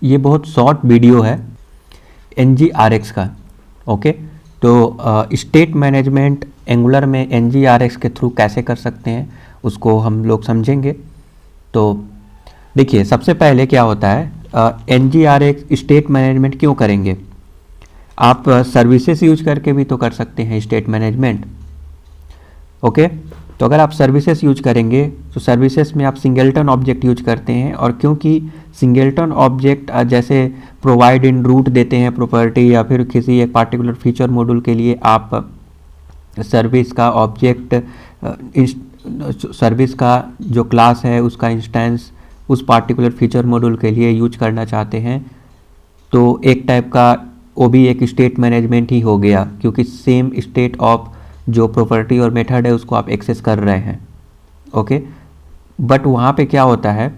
ये बहुत short video है NGRX का। ओके, तो स्टेट मैनेजमेंट एंगुलर में NGRX के थ्रू कैसे कर सकते हैं उसको हम लोग समझेंगे। तो देखिए, सबसे पहले क्या होता है, NGRX स्टेट मैनेजमेंट क्यों करेंगे? आप सर्विसेज यूज करके भी तो कर सकते हैं स्टेट मैनेजमेंट। ओके, तो अगर आप सर्विसेज यूज करेंगे तो सर्विसेज में आप सिंगलटन ऑब्जेक्ट यूज करते हैं, और क्योंकि सिंगलटन ऑब्जेक्ट जैसे प्रोवाइड इन रूट देते हैं प्रॉपर्टी, या फिर किसी एक पार्टिकुलर फीचर मॉड्यूल के लिए आप सर्विस का ऑब्जेक्ट, सर्विस का जो क्लास है उसका इंस्टेंस उस पार्टिकुलर फीचर मॉड्यूल के लिए यूज करना चाहते हैं, तो एक टाइप का वो भी एक स्टेट मैनेजमेंट ही हो गया, क्योंकि सेम स्टेट ऑफ जो प्रॉपर्टी और मेथड है उसको आप एक्सेस कर रहे हैं। ओके, बट वहाँ पे क्या होता है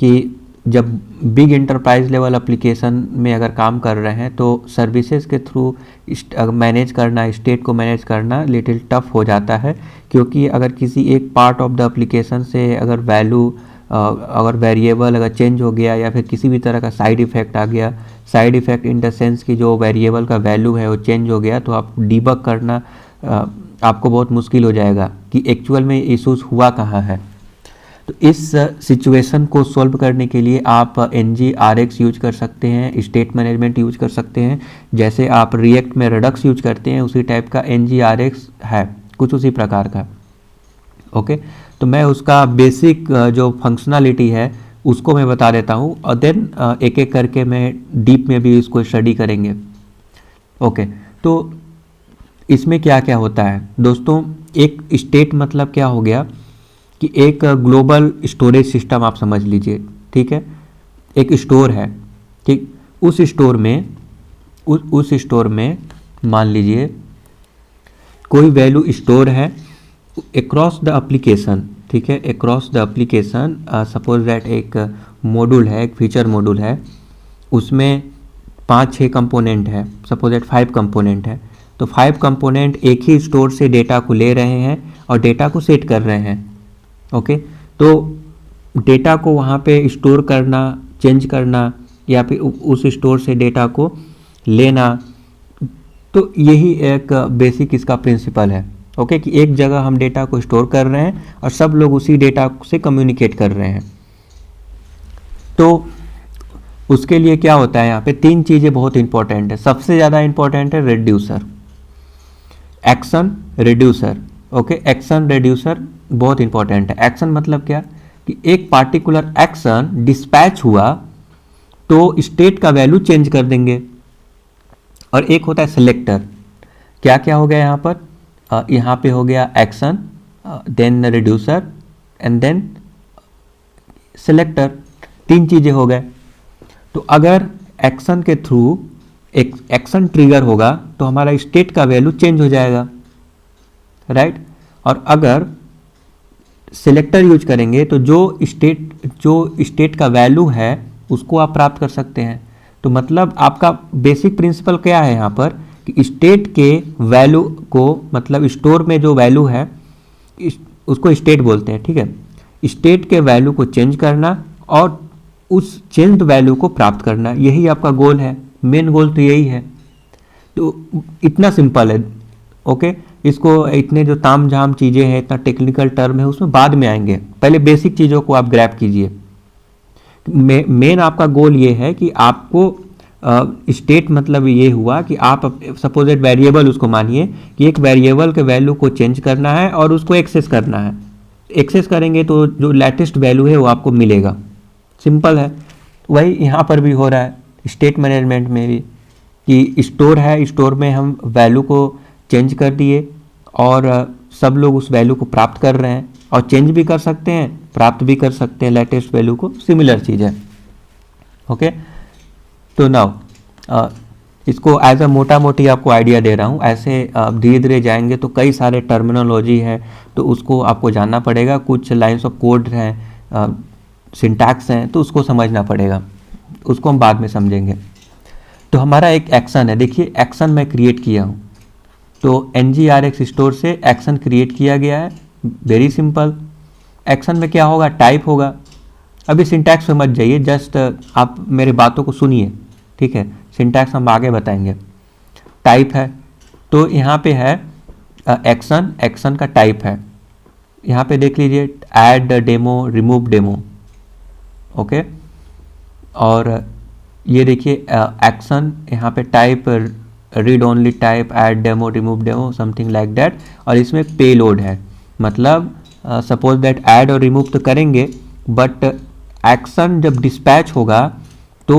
कि जब बिग इंटरप्राइज लेवल एप्लीकेशन में अगर काम कर रहे हैं तो सर्विसेज के थ्रू मैनेज करना, स्टेट को मैनेज करना लिटिल टफ हो जाता है, क्योंकि अगर किसी एक पार्ट ऑफ द एप्लीकेशन से अगर वैल्यू, अगर वेरिएबल अगर चेंज हो गया, या फिर किसी भी तरह का साइड इफ़ेक्ट आ गया, side effect in the sense कि जो वेरिएबल का वैल्यू है वो चेंज हो गया, तो आप डीबग करना आपको बहुत मुश्किल हो जाएगा कि एक्चुअल में इशूज़ हुआ कहाँ है। तो इस सिचुएशन को सॉल्व करने के लिए आप NGRX यूज कर सकते हैं, स्टेट मैनेजमेंट यूज कर सकते हैं। जैसे आप रिएक्ट में रेडक्स यूज करते हैं उसी टाइप का NGRX है, कुछ उसी प्रकार का। ओके, तो मैं उसका बेसिक जो फंक्शनलिटी है उसको मैं बता देता हूँ, और देन एक एक करके मैं डीप में भी इसको स्टडी करेंगे। ओके, तो इसमें क्या क्या होता है दोस्तों, एक स्टेट मतलब क्या हो गया कि एक ग्लोबल स्टोरेज सिस्टम आप समझ लीजिए, ठीक है। एक स्टोर है, ठीक, उस स्टोर में मान लीजिए कोई वैल्यू स्टोर है अक्रॉस द एप्लीकेशन, ठीक है, across the application. Suppose that एक मॉड्यूल है, एक फीचर मॉड्यूल है, उसमें 5-6 कंपोनेंट है, सपोज दैट 5 कंपोनेंट है, तो 5 कंपोनेंट एक ही स्टोर से डेटा को ले रहे हैं और डेटा को सेट कर रहे हैं। ओके, तो डेटा को वहाँ पे स्टोर करना, चेंज करना, या फिर उस स्टोर से डेटा को लेना, तो यही एक बेसिक इसका प्रिंसिपल है। ओके, कि एक जगह हम डेटा को स्टोर कर रहे हैं और सब लोग उसी डेटा से कम्युनिकेट कर रहे हैं। तो उसके लिए क्या होता है, यहाँ पे 3 चीज़ें बहुत इंपॉर्टेंट है। सबसे ज़्यादा इंपॉर्टेंट है reducer, action reducer. Okay, action reducer बहुत इंपॉर्टेंट है। एक्शन मतलब क्या कि एक पार्टिकुलर एक्शन डिस्पैच हुआ तो स्टेट का वैल्यू चेंज कर देंगे। और एक होता है सिलेक्टर। क्या क्या हो गया यहाँ पर, यहाँ पे हो गया action, then reducer and then selector, 3 चीज़ें हो गए। तो अगर एक्शन के थ्रू एक एक्शन ट्रिगर होगा तो हमारा स्टेट का वैल्यू चेंज हो जाएगा, राइट। और अगर सिलेक्टर यूज करेंगे तो जो स्टेट का वैल्यू है उसको आप प्राप्त कर सकते हैं। तो मतलब आपका बेसिक प्रिंसिपल क्या है यहाँ पर कि स्टेट के वैल्यू को, मतलब स्टोर में जो वैल्यू है उसको स्टेट बोलते हैं, ठीक है। स्टेट के वैल्यू को चेंज करना और उस चेंज्ड वैल्यू को प्राप्त करना, यही आपका गोल है। मेन गोल तो यही है। तो इतना सिंपल है। ओके, इसको इतने जो ताम झाम चीज़ें हैं, इतना टेक्निकल टर्म है, उसमें बाद में आएंगे। पहले बेसिक चीज़ों को आप ग्रैब कीजिए। मेन आपका गोल ये है कि आपको स्टेट मतलब ये हुआ कि आप सपोज वेरिएबल उसको मानिए कि एक वेरिएबल के वैल्यू को चेंज करना है और उसको एक्सेस करना है। एक्सेस करेंगे तो जो लेटेस्ट वैल्यू है वो आपको मिलेगा। सिंपल है। वही यहाँ पर भी हो रहा है स्टेट मैनेजमेंट में भी, कि स्टोर है, स्टोर में हम वैल्यू को चेंज कर दिए और सब लोग उस वैल्यू को प्राप्त कर रहे हैं, और चेंज भी कर सकते हैं, प्राप्त भी कर सकते हैं लेटेस्ट वैल्यू को। सिमिलर चीज़ है। ओके, तो नाउ इसको एज अ मोटा मोटी आपको आइडिया दे रहा हूँ। ऐसे धीरे धीरे जाएंगे तो कई सारे टर्मिनोलॉजी है, तो उसको आपको जानना पड़ेगा। कुछ लाइन्स ऑफ कोड हैं, सिंटैक्स हैं, तो उसको समझना पड़ेगा, उसको हम बाद में समझेंगे। तो हमारा एक एक्शन है, देखिए एक्शन मैं क्रिएट किया हूँ, तो NGRX स्टोर से एक्शन क्रिएट किया गया है। Very simple. एक्शन में क्या होगा, टाइप होगा, अभी सिंटैक्स में मत जाइए, जस्ट आप मेरी बातों को सुनिए, ठीक है। सिंटैक्स हम आगे बताएंगे। टाइप है, तो यहाँ पे है एक्शन, एक्शन का टाइप है। यहाँ पे देख लीजिए add demo, remove demo, okay. और ये देखिए एक्शन, यहाँ पे type read only type, add demo, remove demo, something like that. और इसमें पेलोड है, मतलब सपोज दैट ऐड और रिमूव तो करेंगे, बट एक्शन जब डिस्पैच होगा तो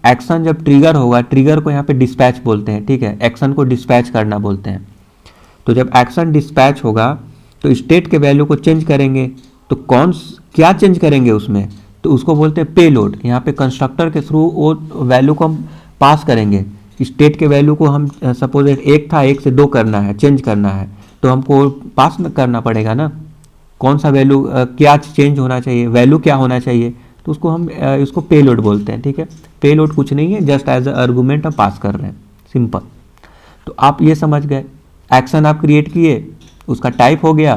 एक्शन जब ट्रिगर होगा, ट्रिगर को यहाँ पे डिस्पैच बोलते हैं, ठीक है। एक्शन को डिस्पैच करना बोलते हैं। तो जब एक्शन डिस्पैच होगा तो स्टेट के वैल्यू को चेंज करेंगे, तो क्या चेंज करेंगे उसमें, तो उसको बोलते हैं पेलोड। यहाँ पे कंस्ट्रक्टर के थ्रू वो वैल्यू को हम पास करेंगे। स्टेट के वैल्यू को हम सपोज एक था, एक से 2 करना है, चेंज करना है, तो हमको पास करना पड़ेगा ना, कौन सा वैल्यू क्या चेंज होना चाहिए, वैल्यू क्या होना चाहिए, तो उसको हम इसको पेलोड बोलते हैं, ठीक है। पेलोड कुछ नहीं है, जस्ट एज अ आर्गुमेंट हम पास कर रहे हैं, सिंपल। तो आप ये समझ गए, एक्शन आप क्रिएट किए, उसका टाइप हो गया,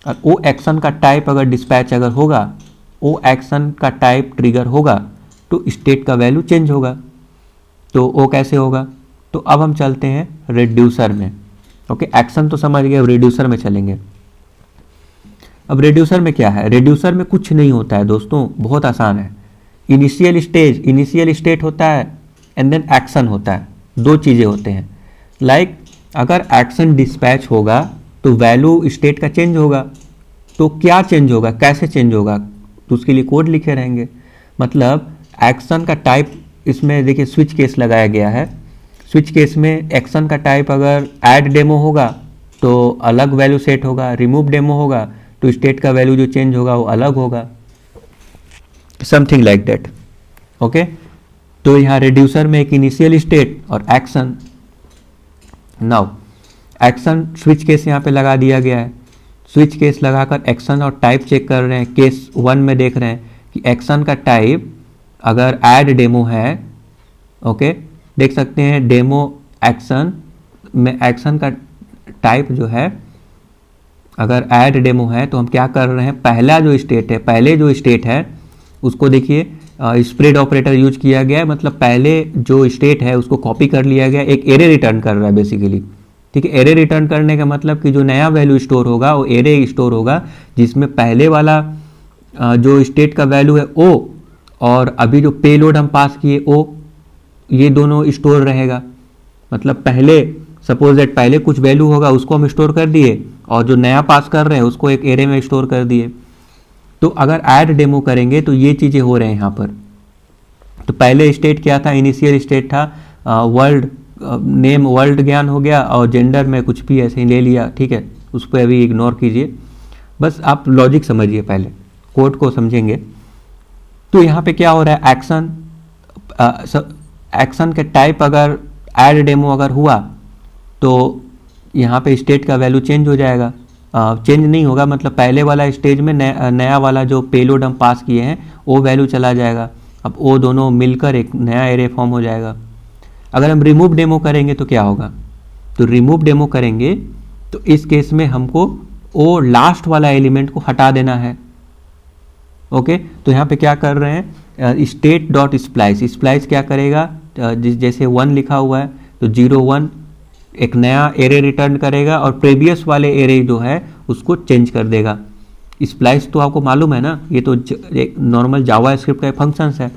और वो एक्शन का टाइप अगर डिस्पैच अगर होगा, वो एक्शन का टाइप ट्रिगर होगा, तो स्टेट का वैल्यू चेंज होगा। तो वो कैसे होगा, तो अब हम चलते हैं रिड्यूसर में, ओके। एक्शन तो समझ गए, अब रिड्यूसर में चलेंगे। अब रिड्यूसर में क्या है, रिड्यूसर में कुछ नहीं होता है दोस्तों, बहुत आसान है। इनिशियल स्टेट होता है एंड देन एक्शन होता है, 2 चीज़ें होते हैं। लाइक अगर एक्शन डिस्पैच होगा तो वैल्यू स्टेट का चेंज होगा, तो क्या चेंज होगा, कैसे चेंज होगा, तो उसके लिए कोड लिखे रहेंगे। मतलब एक्शन का टाइप, इसमें देखिए स्विच केस लगाया गया है। स्विच केस में एक्शन का टाइप अगर ऐड डेमो होगा तो अलग वैल्यू सेट होगा, रिमूव डेमो होगा तो स्टेट का वैल्यू जो चेंज होगा वो अलग होगा, समथिंग लाइक दैट, ओके। तो यहाँ रिड्यूसर में एक इनिशियल स्टेट और action. Now action switch case यहाँ पे लगा दिया गया है, स्विच केस लगाकर एक्शन और टाइप चेक कर रहे हैं। केस 1 में देख रहे हैं कि एक्शन का टाइप अगर ऐड डेमो है, ओके, देख सकते हैं डेमो एक्शन में एक्शन का टाइप जो है अगर ऐड डेमो है, तो हम क्या कर रहे हैं, पहला जो स्टेट है, पहले जो स्टेट है उसको देखिए स्प्रेड ऑपरेटर यूज किया गया है, मतलब पहले जो स्टेट है उसको कॉपी कर लिया गया, एक एरे रिटर्न कर रहा है बेसिकली, ठीक है। एरे रिटर्न करने का मतलब कि जो नया वैल्यू स्टोर होगा वो एरे स्टोर होगा, जिसमें पहले वाला जो स्टेट का वैल्यू है ओ, और अभी जो पेलोड हम पास किए ओ, ये दोनों स्टोर रहेगा। मतलब पहले सपोज दैट पहले कुछ वैल्यू होगा उसको हम स्टोर कर दिए, और जो नया पास कर रहे हैं उसको एक एरे में स्टोर कर दिए। तो अगर ऐड डेमो करेंगे तो ये चीज़ें हो रहे हैं यहाँ पर। तो पहले स्टेट क्या था, इनिशियल स्टेट था वर्ल्ड नेम, वर्ल्ड ज्ञान हो गया, और जेंडर में कुछ भी ऐसे ही ले लिया, ठीक है। उस पर अभी इग्नोर कीजिए, बस आप लॉजिक समझिए, पहले कोड को समझेंगे। तो यहाँ पे क्या हो रहा है, एक्शन के टाइप अगर ऐड डेमो अगर हुआ तो यहाँ पे स्टेट का वैल्यू चेंज हो जाएगा, चेंज नहीं होगा, मतलब पहले वाला स्टेज में नया वाला जो पेलोड हम पास किए हैं वो वैल्यू चला जाएगा। अब वो दोनों मिलकर एक नया एरे फॉर्म हो जाएगा। अगर हम रिमूव डेमो करेंगे तो क्या होगा, तो रिमूव डेमो करेंगे तो इस केस में हमको वो लास्ट वाला एलिमेंट को हटा देना है, ओके। तो यहाँ पे क्या कर रहे हैं, स्टेट डॉट स्प्लाइस, स्प्लाइस क्या करेगा, जैसे 1 लिखा हुआ है तो 0 1 एक नया एरे रिटर्न करेगा, और प्रीवियस वाले एरे जो है उसको चेंज कर देगा। स्प्लाइस तो आपको मालूम है ना, ये तो एक नॉर्मल जावा स्क्रिप्ट का फंक्शन है।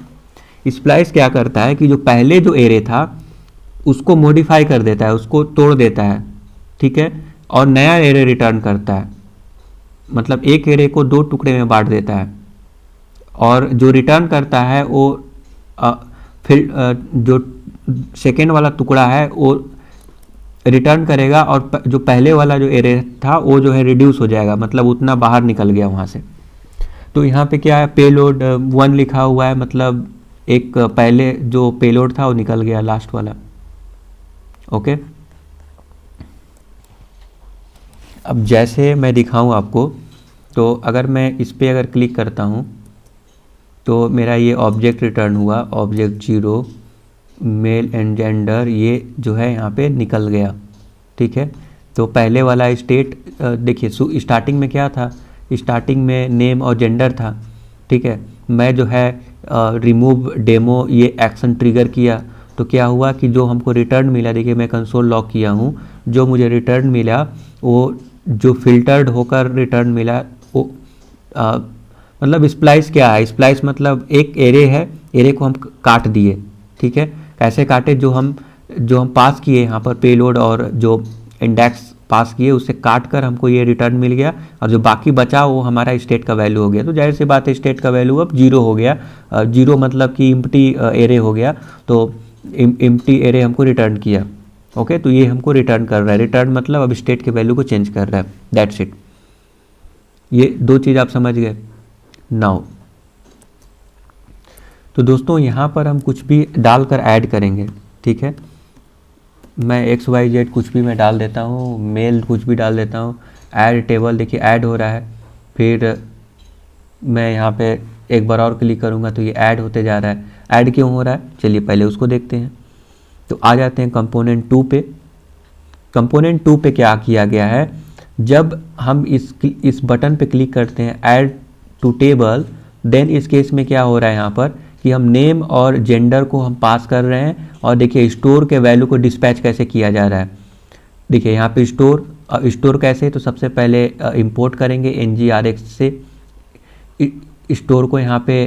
स्प्लाइस क्या करता है कि जो पहले जो एरे था उसको मॉडिफाई कर देता है, उसको तोड़ देता है, ठीक है, और नया एरे रिटर्न करता है। मतलब एक एरे को 2 टुकड़े में बांट देता है, और जो रिटर्न करता है वो फिर जो सेकेंड वाला टुकड़ा है वो रिटर्न करेगा, और जो पहले वाला जो एरे था वो जो है रिड्यूस हो जाएगा, मतलब उतना बाहर निकल गया वहाँ से। तो यहाँ पे क्या है, पेलोड 1 लिखा हुआ है, मतलब एक पहले जो पेलोड था वो निकल गया, लास्ट वाला, ओके। अब जैसे मैं दिखाऊं आपको, तो अगर मैं इस पर अगर क्लिक करता हूँ तो मेरा ये ऑब्जेक्ट रिटर्न हुआ, ऑब्जेक्ट 0 मेल एंड जेंडर, ये जो है यहाँ पे निकल गया, ठीक है। तो पहले वाला स्टेट देखिए, स्टार्टिंग में क्या था, स्टार्टिंग में नेम और जेंडर था, ठीक है, मैं जो है रिमूव डेमो ये एक्शन ट्रिगर किया तो क्या हुआ कि जो हमको रिटर्न मिला, देखिए मैं कंसोल लॉक किया हूँ, जो मुझे रिटर्न मिला वो जो फिल्टर्ड होकर रिटर्न मिला वो मतलब स्प्लाइस क्या है, स्प्लाइस मतलब एक एरे है, एरे को हम काट दिए, ठीक है, कैसे काटे, जो हम पास किए यहाँ पर पेलोड और जो इंडेक्स पास किए उससे काट कर हमको ये रिटर्न मिल गया, और जो बाकी बचा वो हमारा स्टेट का वैल्यू हो गया। तो जाहिर सी बात है स्टेट का वैल्यू अब 0 हो गया, 0 मतलब कि एम्प्टी एरे हो गया, तो एम्प्टी एरे हमको रिटर्न किया। ओके, तो ये हमको रिटर्न कर रहा है, रिटर्न मतलब अब स्टेट के वैल्यू को चेंज कर रहा है, दैट्स इट। ये दो चीज़ आप समझ गए नाउ। तो दोस्तों यहाँ पर हम कुछ भी डालकर ऐड करेंगे, ठीक है, मैं XYZ कुछ भी मैं डाल देता हूँ, मेल कुछ भी डाल देता हूँ, ऐड टेबल, देखिए ऐड हो रहा है, फिर मैं यहाँ पे एक बार और क्लिक करूँगा तो ये ऐड होते जा रहा है। ऐड क्यों हो रहा है, चलिए पहले उसको देखते हैं। तो आ जाते हैं कंपोनेंट 2 पे। कंपोनेंट 2 पे क्या किया गया है, जब हम इस बटन पे क्लिक करते हैं ऐड टू टेबल, देन इस केस में क्या हो रहा है यहाँ पर कि हम नेम और जेंडर को हम पास कर रहे हैं, और देखिए स्टोर के वैल्यू को डिस्पैच कैसे किया जा रहा है। देखिए यहाँ पे स्टोर कैसे, तो सबसे पहले इंपोर्ट करेंगे NGRX से, स्टोर को यहाँ पे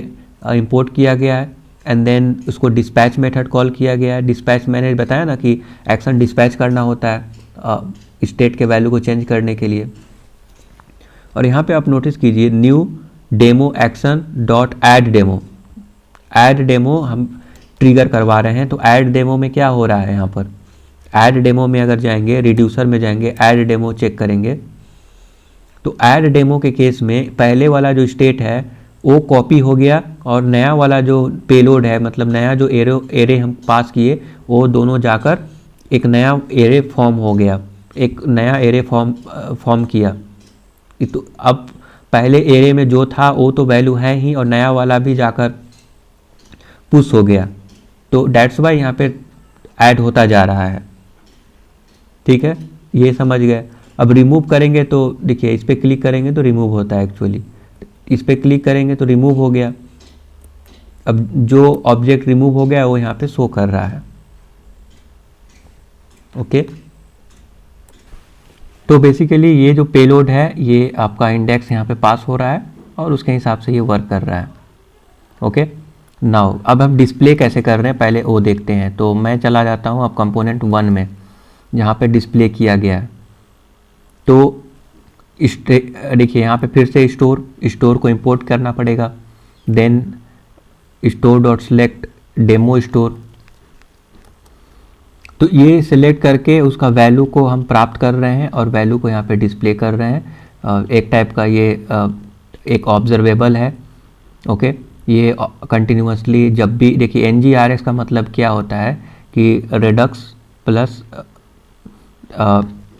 इंपोर्ट किया गया है, एंड देन उसको डिस्पैच मेथड कॉल किया गया है। डिस्पैच मैंने बताया ना कि एक्शन डिस्पैच करना होता है स्टेट के वैल्यू को चेंज करने के लिए। और यहाँ पे आप नोटिस कीजिए new demo action dot add demo, add demo हम ट्रिगर करवा रहे हैं। तो ऐड डेमो में क्या हो रहा है, यहाँ पर ऐड डेमो में अगर जाएंगे, रिड्यूसर में जाएंगे, ऐड डेमो चेक करेंगे, तो ऐड डेमो के केस में पहले वाला जो स्टेट है वो कॉपी हो गया, और नया वाला जो पेलोड है, मतलब नया जो एरे हम पास किए, वो दोनों जाकर एक नया एरे फॉर्म हो गया, एक नया एरे फॉर्म किया। तो अब पहले एरे में जो था वो तो वैल्यू है ही, और नया वाला भी जाकर पुश हो गया, तो डेट्स वाई यहाँ पे ऐड होता जा रहा है, ठीक है, ये समझ गए। अब रिमूव करेंगे तो देखिए इस पर क्लिक करेंगे तो रिमूव होता है, एक्चुअली इस पर क्लिक करेंगे तो रिमूव हो गया। अब जो ऑब्जेक्ट रिमूव हो गया वो यहाँ पे शो कर रहा है। ओके, तो बेसिकली ये जो पेलोड है ये आपका इंडेक्स यहाँ पे पास हो रहा है, और उसके हिसाब से ये वर्क कर रहा है। ओके, नाउ अब हम डिस्प्ले कैसे कर रहे हैं पहले वो देखते हैं। तो मैं चला जाता हूँ अब कंपोनेंट 1 में, जहाँ पे डिस्प्ले किया गया है। तो देखिए यहाँ पे फिर से स्टोर को इंपोर्ट करना पड़ेगा, then store dot select demo store, तो ये सिलेक्ट करके उसका वैल्यू को हम प्राप्त कर रहे हैं और वैल्यू को यहाँ पे डिस्प्ले कर रहे हैं। एक टाइप का ये एक ऑब्जर्वेबल है। ओके, ये कंटिन्यूसली जब भी, देखिए NGRX का मतलब क्या होता है कि रेडक्स प्लस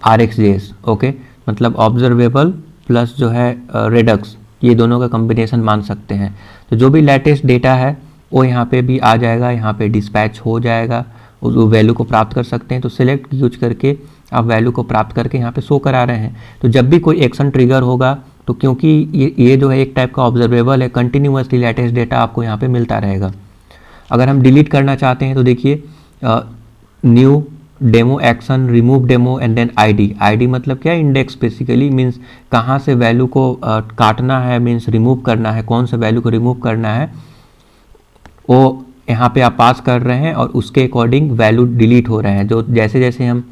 RxJS। ओके, मतलब ऑब्जर्वेबल प्लस जो है रेडक्स, ये दोनों का कॉम्बिनेशन मान सकते हैं। तो जो भी लेटेस्ट डेटा है वो यहाँ पे भी आ जाएगा, यहाँ पे डिस्पैच हो जाएगा, उस वैल्यू को प्राप्त कर सकते हैं। तो सिलेक्ट यूज करके आप वैल्यू को प्राप्त करके यहाँ पे शो करा रहे हैं। तो जब भी कोई एक्शन ट्रिगर होगा तो क्योंकि ये जो है एक टाइप का ऑब्जर्वेबल है, कंटिन्यूसली लेटेस्ट डेटा आपको यहाँ पे मिलता रहेगा। अगर हम डिलीट करना चाहते हैं तो देखिए new demo action, remove demo and then ID मतलब क्या, इंडेक्स बेसिकली मीन्स कहाँ से वैल्यू को काटना है, मीन्स रिमूव करना है, कौन से वैल्यू को रिमूव करना है वो यहाँ पे आप पास कर रहे हैं, और उसके अकॉर्डिंग वैल्यू डिलीट हो रहे हैं। जो जैसे जैसे हम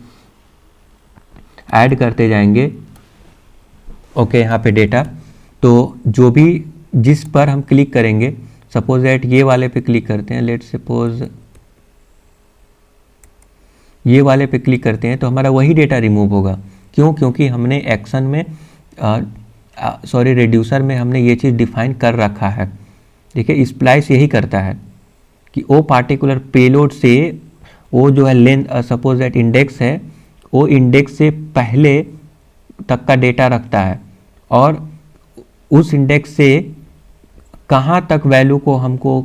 ऐड करते जाएंगे ओके यहाँ पे डेटा, तो जो भी जिस पर हम क्लिक करेंगे, सपोज दैट ये वाले पे क्लिक करते हैं, लेट सपोज ये वाले पे क्लिक करते हैं, तो हमारा वही डेटा रिमूव होगा। क्यों? क्योंकि हमने एक्शन में रिड्यूसर में हमने ये चीज़ डिफाइन कर रखा है। देखिए स्प्लाइस यही करता है कि वो पार्टिकुलर पेलोड से वो जो है लेंथ, सपोज दैट इंडेक्स है, वो इंडेक्स से पहले तक का डेटा रखता है, और उस इंडेक्स से कहाँ तक वैल्यू को हमको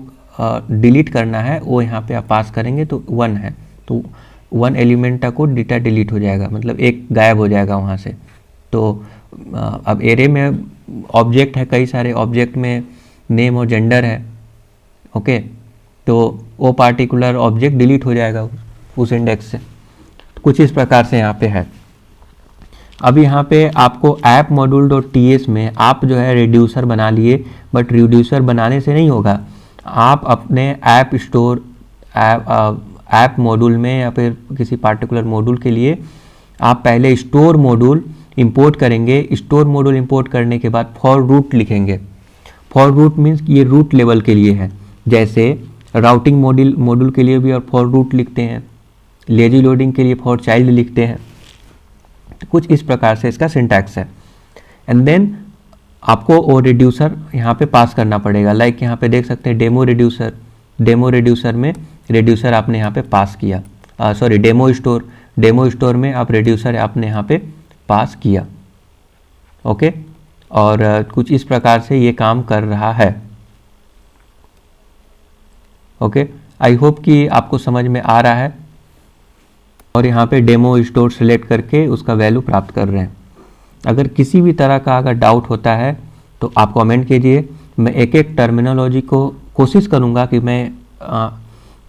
डिलीट करना है वो यहाँ पे आप पास करेंगे। तो 1 है, तो 1 एलिमेंट तक को डेटा डिलीट हो जाएगा, मतलब एक गायब हो जाएगा वहाँ से। तो अब एरे में ऑब्जेक्ट है, कई सारे ऑब्जेक्ट में नेम और जेंडर है, ओके, तो वो पार्टिकुलर ऑब्जेक्ट डिलीट हो जाएगा उस इंडेक्स से। कुछ इस प्रकार से यहाँ पे है। अब यहाँ पे आपको ऐप मॉड्यूल डॉट टीएस में आप जो है रिड्यूसर बना लिए, बट रिड्यूसर बनाने से नहीं होगा। आप अपने ऐप स्टोर ऐप मॉड्यूल में या फिर किसी पार्टिकुलर मॉड्यूल के लिए आप पहले स्टोर मॉड्यूल इंपोर्ट करेंगे। स्टोर मॉड्यूल इंपोर्ट करने के बाद फॉर रूट लिखेंगे। फॉर रूट मीन्स ये रूट लेवल के लिए है, जैसे राउटिंग मॉड्यूल के लिए भी और फॉर रूट लिखते हैं, लेजी लोडिंग के लिए फॉर चाइल्ड लिखते हैं। तो कुछ इस प्रकार से इसका सिंटैक्स है। एंड देन आपको वो रिड्यूसर यहाँ पे पास करना पड़ेगा। लाइक यहाँ पे देख सकते हैं डेमो रिड्यूसर में रिड्यूसर आपने यहाँ पे पास किया, सॉरी डेमो स्टोर में आप रिड्यूसर आपने यहाँ पे पास किया, ओके। और कुछ इस प्रकार से ये काम कर रहा है, ओके। आई होप कि आपको समझ में आ रहा है। और यहाँ पे डेमो स्टोर सेलेक्ट करके उसका वैल्यू प्राप्त कर रहे हैं। अगर किसी भी तरह का अगर डाउट होता है तो आप कमेंट कीजिए। मैं एक एक टर्मिनोलॉजी को कोशिश करूँगा कि मैं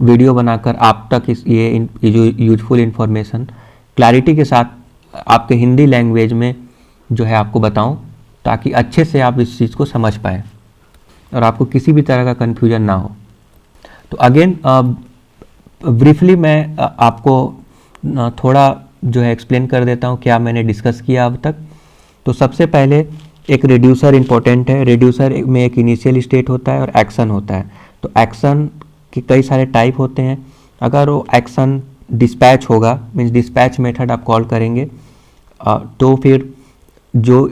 वीडियो बनाकर आप तक ये जो यूजफुल इन्फॉर्मेशन क्लैरिटी के साथ आपके हिंदी लैंग्वेज में जो है आपको बताऊं, ताकि अच्छे से आप इस चीज़ को समझ पाएँ और आपको किसी भी तरह का कन्फ्यूजन ना हो। तो अगेन ब्रीफली मैं आपको थोड़ा जो है एक्सप्लेन कर देता हूँ क्या मैंने डिस्कस किया अब तक। तो सबसे पहले एक रिड्यूसर इंपॉर्टेंट है। रिड्यूसर में एक इनिशियल स्टेट होता है और एक्शन होता है। तो एक्शन के कई सारे टाइप होते हैं। अगर वो एक्शन डिस्पैच होगा, मीन्स डिस्पैच मेथड आप कॉल करेंगे, तो फिर जो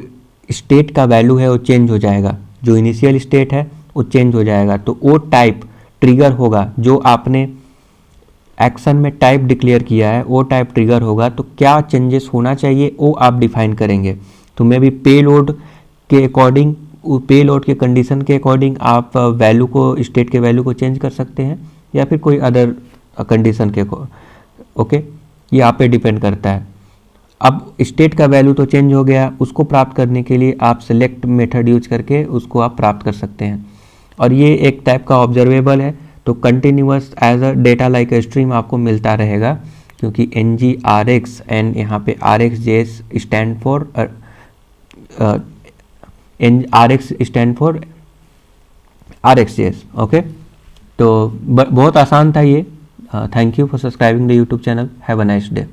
स्टेट का वैल्यू है वो चेंज हो जाएगा। जो इनिशियल स्टेट है वो चेंज हो जाएगा। तो वो टाइप ट्रिगर होगा, जो आपने एक्शन में टाइप डिक्लेयर किया है वो टाइप ट्रिगर होगा। तो क्या चेंजेस होना चाहिए वो आप डिफाइन करेंगे। तो मे बी पेलोड के अकॉर्डिंग, पेलोड के कंडीशन के अकॉर्डिंग आप वैल्यू को, स्टेट के वैल्यू को चेंज कर सकते हैं, या फिर कोई अदर कंडीशन के ओके, ये आप पे डिपेंड करता है। अब स्टेट का वैल्यू तो चेंज हो गया, उसको प्राप्त करने के लिए आप सेलेक्ट मेथड यूज करके उसको आप प्राप्त कर सकते हैं। और ये एक टाइप का ऑब्जर्वेबल है। तो continuous as a data like a stream आपको मिलता रहेगा, क्योंकि NGRX एंड यहाँ पे RxJS stand for RX stand for RxJS, okay. तो बहुत आसान था ये। Thank you for subscribing the YouTube channel. Have a nice day.